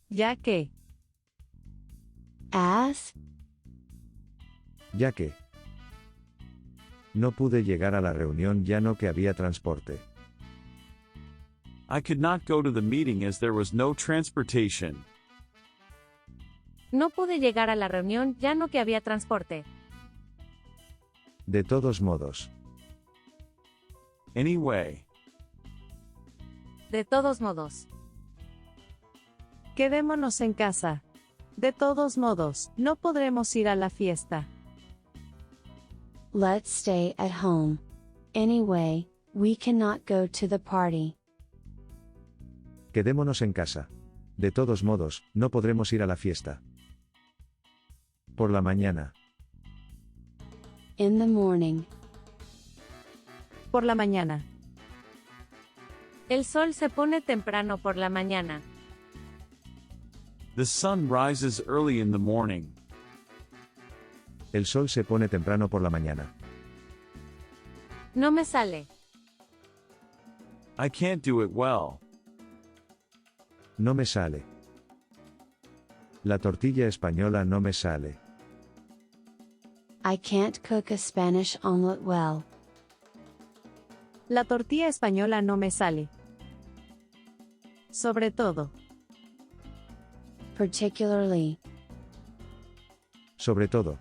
Ya que. As. Ya que no pude llegar a la reunión ya no que había transporte. I could not go to the meeting as there was no transportation. No pude llegar a la reunión ya no que había transporte. De todos modos. Anyway. De todos modos. Quedémonos en casa. De todos modos, no podremos ir a la fiesta. Let's stay at home. Anyway, we cannot go to the party. Quedémonos en casa. De todos modos, no podremos ir a la fiesta. Por la mañana. In the morning. Por la mañana. El sol se pone temprano por la mañana. The sun rises early in the morning. El sol se pone temprano por la mañana. No me sale. I can't do it well. No me sale. La tortilla española no me sale. I can't cook a Spanish omelet well. La tortilla española no me sale. Sobre todo. Particularly. Sobre todo.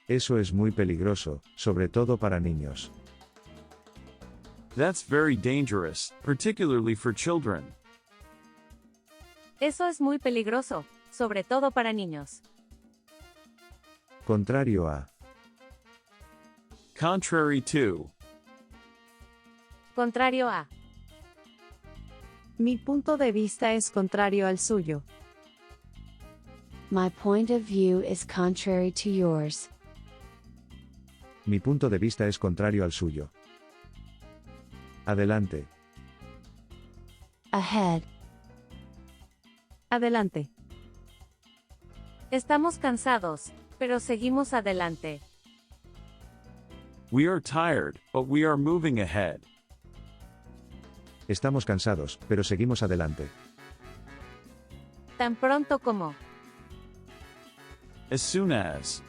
Eso es muy peligroso, sobre todo para niños. That's very dangerous, particularly for children. Eso es muy peligroso, sobre todo para niños. Contrario a. Contrary to. Contrario a. Mi punto de vista es contrario al suyo. My point of view is contrary to yours. Mi punto de vista es contrario al suyo. Adelante. Ahead. Adelante. Estamos cansados, pero seguimos adelante. We are tired, but we are moving ahead. Estamos cansados, pero seguimos adelante. Tan pronto como. As soon as.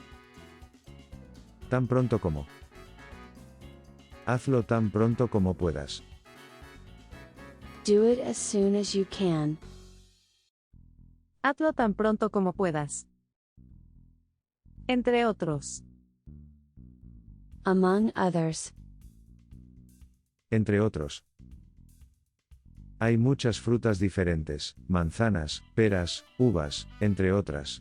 Tan pronto como. Hazlo tan pronto como puedas. Do it as soon as you can. Hazlo tan pronto como puedas. Entre otros. Among others. Entre otros. Hay muchas frutas diferentes, manzanas, peras, uvas, entre otras.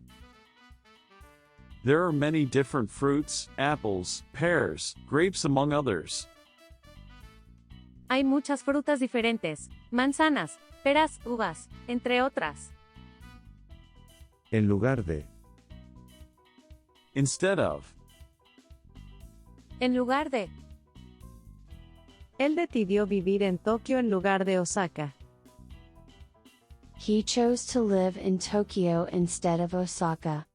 There are many different fruits, apples, pears, grapes among others. Hay muchas frutas diferentes, manzanas, peras, uvas, entre otras. En lugar de. Instead of. En lugar de. Él decidió vivir en Tokio en lugar de Osaka. He chose to live in Tokyo instead of Osaka.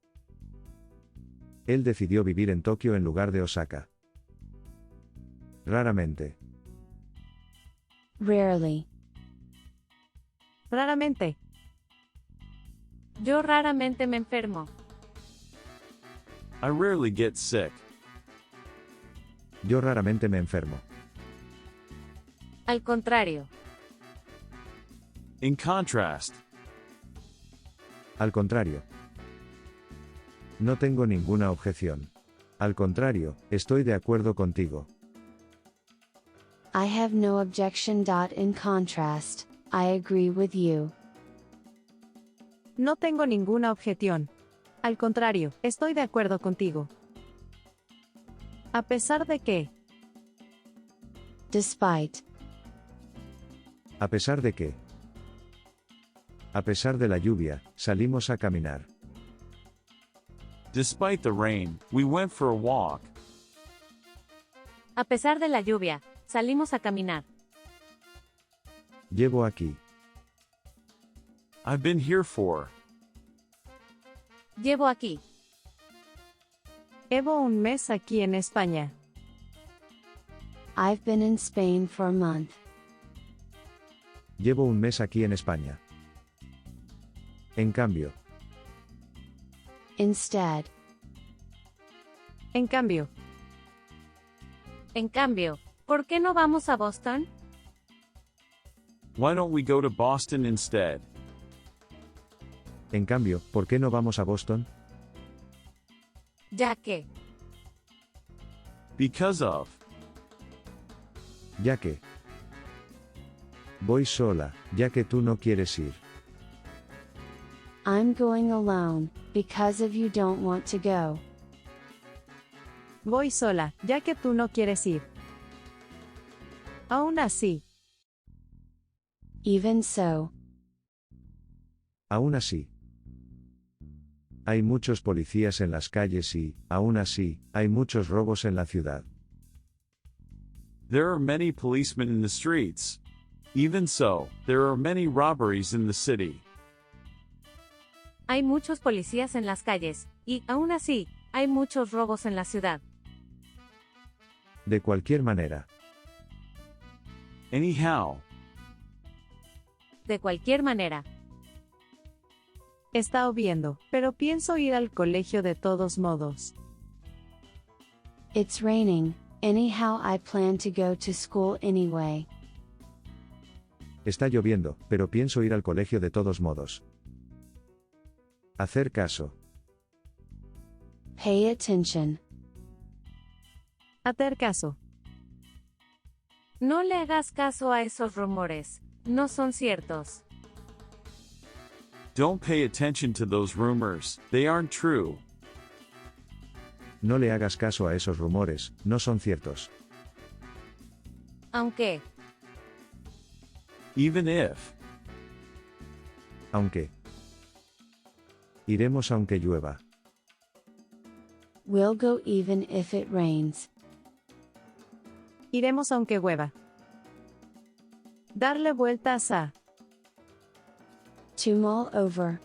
Él decidió vivir en Tokio en lugar de Osaka. Raramente. Rarely. Raramente. Yo raramente me enfermo. I rarely get sick. Yo raramente me enfermo. Al contrario. In contrast. Al contrario. No tengo ninguna objeción. Al contrario, estoy de acuerdo contigo. I have no objection. In contrast, I agree with you. No tengo ninguna objeción. Al contrario, estoy de acuerdo contigo. A pesar de que. Despite. A pesar de que. A pesar de la lluvia, salimos a caminar. Despite the rain, we went for a walk. A pesar de la lluvia, salimos a caminar. Llevo aquí. I've been here for. Llevo aquí. Llevo un mes aquí en España. I've been in Spain for a month. Llevo un mes aquí en España. En cambio, Instead. En cambio, En cambio, ¿por qué no vamos a Boston? Why don't we go to Boston instead? en cambio, ¿por qué no vamos a Boston? Ya que. Because of. Ya que. Voy sola, ya que tú no quieres ir. I'm going alone, because of you don't want to go. voy sola, ya que tú no quieres ir. Aún así, Even so. Aún así. Hay muchos policías en las calles y, aún así, hay muchos robos en la ciudad. There are many policemen in the streets. Even so, there are many robberies in the city. Hay muchos policías en las calles, y, aún así, hay muchos robos en la ciudad. De cualquier manera. Anyhow, De cualquier manera. está lloviendo, pero pienso ir al colegio de todos modos. It's raining, anyhow I plan to go to school anyway. Está lloviendo, pero pienso ir al colegio de todos modos. Hacer caso. Pay attention. Hacer caso. No le hagas caso a esos rumores. No son ciertos. don't pay attention to those rumors, they aren't true. No le hagas caso a esos rumores, no son ciertos. Aunque. Even if. Aunque. Iremos aunque llueva. We'll go even if it rains. Iremos aunque llueva. Darle vueltas a. To mull over.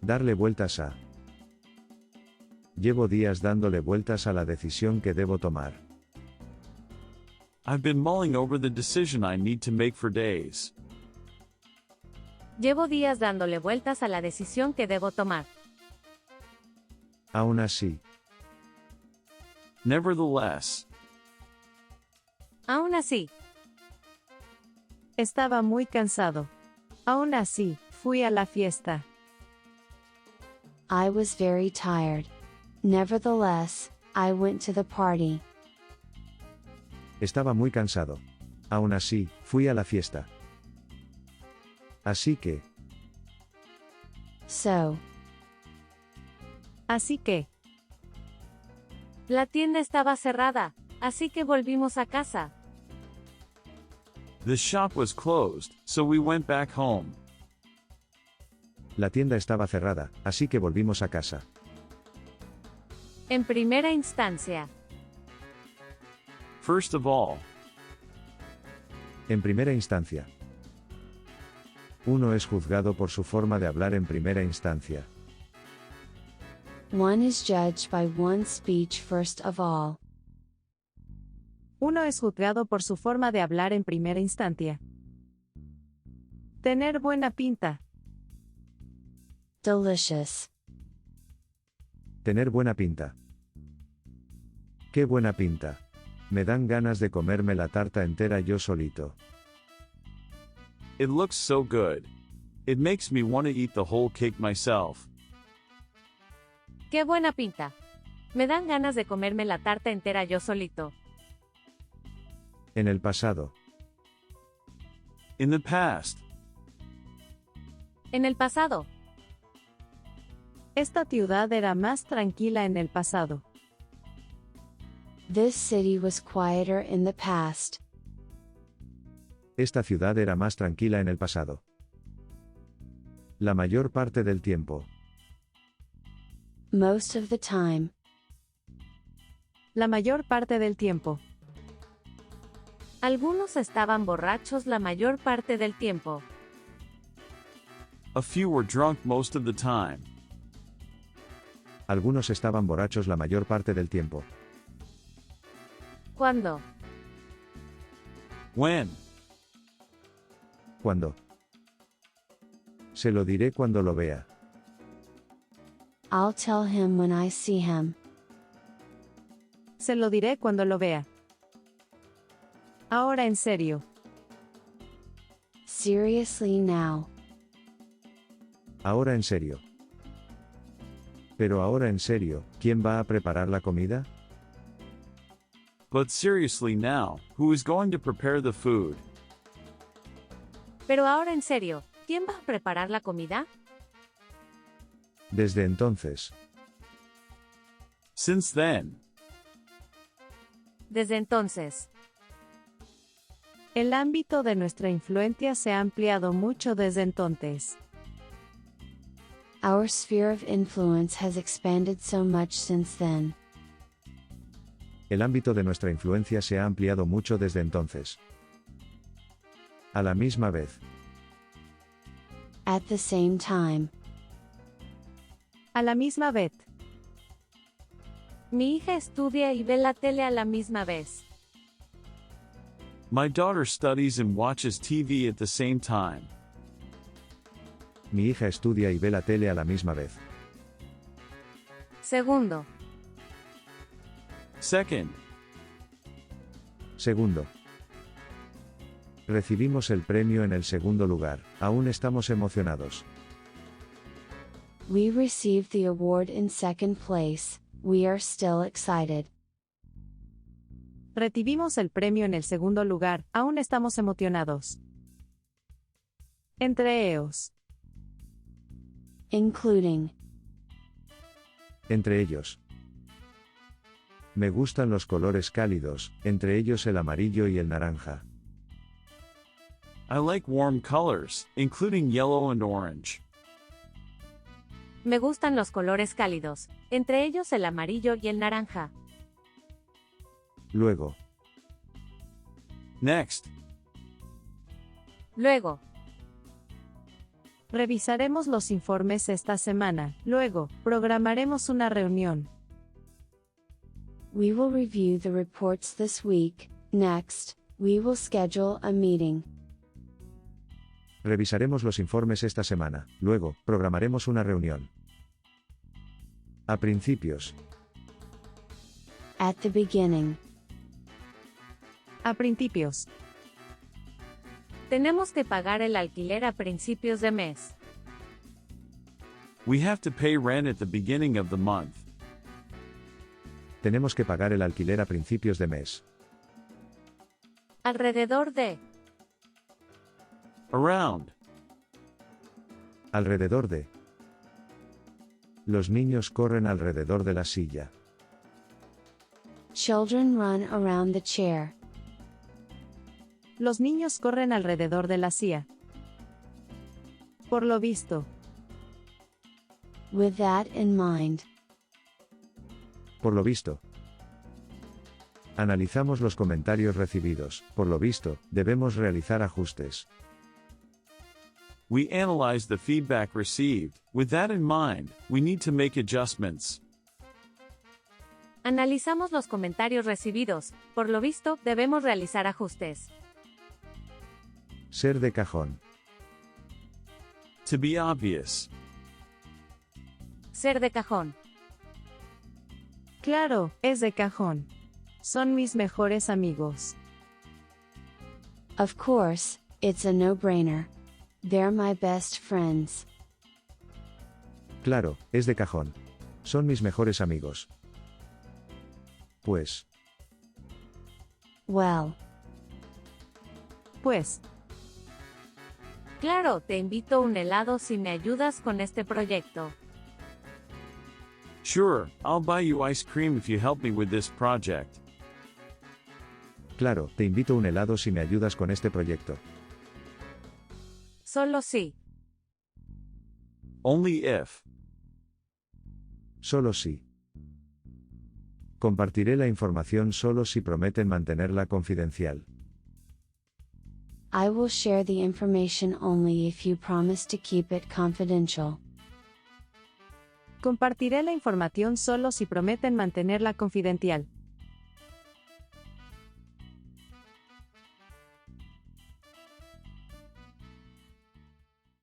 Darle vueltas a. Llevo días dándole vueltas a la decisión que debo tomar. I've been mulling over the decision I need to make for days. Llevo días dándole vueltas a la decisión que debo tomar. Aún así. Nevertheless. Aún así. Estaba muy cansado. Aún así, fui a la fiesta. I was very tired. Nevertheless, I went to the party. Estaba muy cansado. Aún así, fui a la fiesta. Así que. So. Así que, La tienda estaba cerrada, así que volvimos a casa. The shop was closed, so we went back home. La tienda estaba cerrada, así que volvimos a casa. En primera instancia. First of all. En primera instancia. Uno es juzgado por su forma de hablar en primera instancia. One is judged by one's speech first of all. uno es juzgado por su forma de hablar en primera instancia. Tener buena pinta. Delicious. Tener buena pinta. Qué buena pinta. Me dan ganas de comerme la tarta entera yo solito. It looks so good. It makes me want to eat the whole cake myself. ¡Qué buena pinta! Me dan ganas de comerme la tarta entera yo solito. En el pasado. In the past. En el pasado. Esta ciudad era más tranquila en el pasado. This city was quieter in the past. Esta ciudad era más tranquila en el pasado. La mayor parte del tiempo. Most of the time. La mayor parte del tiempo. Algunos estaban borrachos la mayor parte del tiempo. A few were drunk most of the time. Algunos estaban borrachos la mayor parte del tiempo. ¿Cuándo? When? ¿Cuándo? Se lo diré cuando lo vea. I'll tell him when I see him. Se lo diré cuando lo vea. Ahora en serio. Seriously now. Ahora en serio. Pero ahora en serio, ¿quién va a preparar la comida? But seriously now, who is going to prepare the food? Pero ahora en serio, ¿quién va a preparar la comida? Desde entonces. Since then. Desde entonces. El ámbito de nuestra influencia se ha ampliado mucho desde entonces. Our sphere of influence has expanded so much since then. El ámbito de nuestra influencia se ha ampliado mucho desde entonces. A la misma vez. At the same time. A la misma vez. Mi hija estudia y ve la tele a la misma vez. My daughter studies and watches TV at the same time. Mi hija estudia y ve la tele a la misma vez. Segundo. Second. Segundo. Recibimos el premio en el segundo lugar. Aún estamos emocionados. We received the award in second place. We are still excited. Recibimos el premio en el segundo lugar. Aún estamos emocionados. Entre ellos. Including. Entre ellos. Me gustan los colores cálidos, entre ellos el amarillo y el naranja. I like warm colors, including yellow and orange. Me gustan los colores cálidos, entre ellos el amarillo y el naranja. Luego. Next. Luego. Revisaremos los informes esta semana. Luego, programaremos una reunión. We will review the reports this week. Next, we will schedule a meeting. Revisaremos los informes esta semana. Luego, programaremos una reunión. A principios. At the beginning. A principios. Tenemos que pagar el alquiler a principios de mes. We have to pay rent at the beginning of the month. Tenemos que pagar el alquiler a principios de mes. Alrededor de. Around. Alrededor de. Los niños corren alrededor de la silla. Children run around the chair. Los niños corren alrededor de la silla. Por lo visto. With that in mind. Por lo visto. Analizamos los comentarios recibidos. Por lo visto, debemos realizar ajustes. We analyze the feedback received. With that in mind, we need to make adjustments. Analizamos los comentarios recibidos. Por lo visto, debemos realizar ajustes. Ser de cajón. To be obvious. Ser de cajón. Claro, es de cajón. Son mis mejores amigos. Of course, it's a no-brainer. They're my best friends. Claro, es de cajón. Son mis mejores amigos. Pues. Well. Pues. Claro, te invito a un helado si me ayudas con este proyecto. Sure, I'll buy you ice cream if you help me with this project. Claro, te invito a un helado si me ayudas con este proyecto. Solo sí. Only if. Solo sí. Compartiré la información solo si prometen mantenerla confidencial. I will share the information only if you promise to keep it confidential. Compartiré la información solo si prometen mantenerla confidencial.